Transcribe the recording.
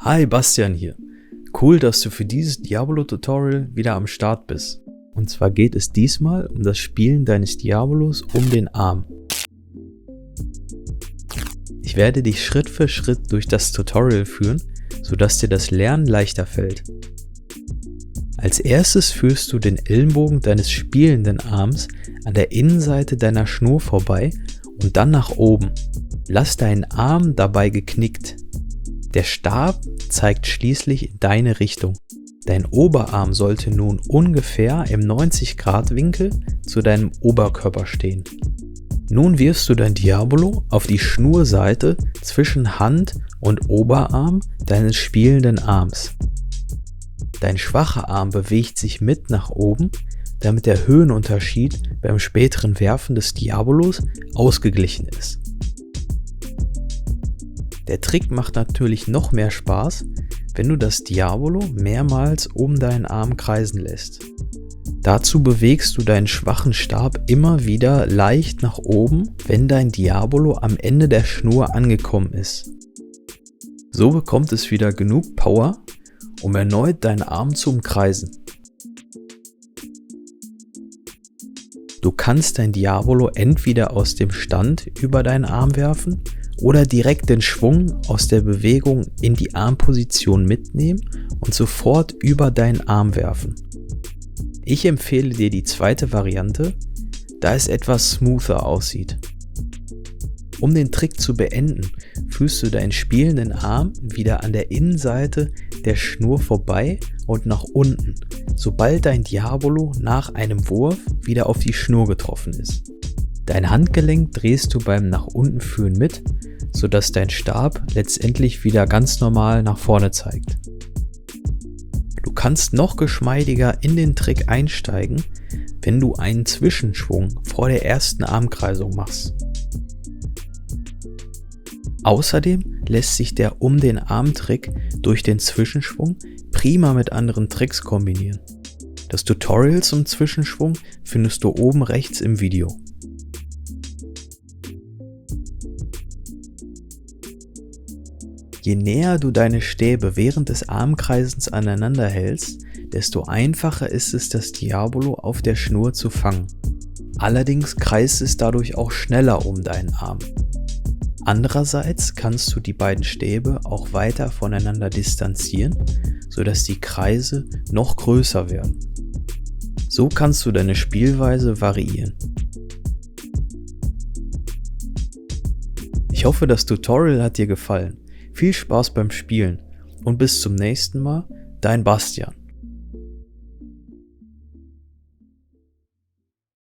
Hi, Bastian hier. Cool, dass du für dieses Diablo-Tutorial wieder am Start bist. Und zwar geht es diesmal um das Spielen deines Diabolos um den Arm. Ich werde dich Schritt für Schritt durch das Tutorial führen, sodass dir das Lernen leichter fällt. Als erstes führst du den Ellenbogen deines spielenden Arms an der Innenseite deiner Schnur vorbei und dann nach oben. Lass deinen Arm dabei geknickt. Der Stab zeigt schließlich in deine Richtung. Dein Oberarm sollte nun ungefähr im 90-Grad-Winkel zu deinem Oberkörper stehen. Nun wirfst du dein Diabolo auf die Schnurseite zwischen Hand und Oberarm deines spielenden Arms. Dein schwacher Arm bewegt sich mit nach oben, damit der Höhenunterschied beim späteren Werfen des Diabolos ausgeglichen ist. Der Trick macht natürlich noch mehr Spaß, wenn du das Diabolo mehrmals um deinen Arm kreisen lässt. Dazu bewegst du deinen schwachen Stab immer wieder leicht nach oben, wenn dein Diabolo am Ende der Schnur angekommen ist. So bekommt es wieder genug Power, um erneut deinen Arm zu umkreisen. Du kannst dein Diabolo entweder aus dem Stand über deinen Arm werfen oder direkt den Schwung aus der Bewegung in die Armposition mitnehmen und sofort über deinen Arm werfen. Ich empfehle dir die zweite Variante, da es etwas smoother aussieht. Um den Trick zu beenden, führst du deinen spielenden Arm wieder an der Innenseite der Schnur vorbei und nach unten, sobald dein Diabolo nach einem Wurf wieder auf die Schnur getroffen ist. Dein Handgelenk drehst du beim nach unten führen mit, sodass dein Stab letztendlich wieder ganz normal nach vorne zeigt. Du kannst noch geschmeidiger in den Trick einsteigen, wenn du einen Zwischenschwung vor der ersten Armkreisung machst. Außerdem lässt sich der um den Arm-Trick durch den Zwischenschwung prima mit anderen Tricks kombinieren. Das Tutorial zum Zwischenschwung findest du oben rechts im Video. Je näher du deine Stäbe während des Armkreisens aneinander hältst, desto einfacher ist es, das Diabolo auf der Schnur zu fangen. Allerdings kreist es dadurch auch schneller um deinen Arm. Andererseits kannst du die beiden Stäbe auch weiter voneinander distanzieren, sodass die Kreise noch größer werden. So kannst du deine Spielweise variieren. Ich hoffe, das Tutorial hat dir gefallen. Viel Spaß beim Spielen und bis zum nächsten Mal, dein Bastian.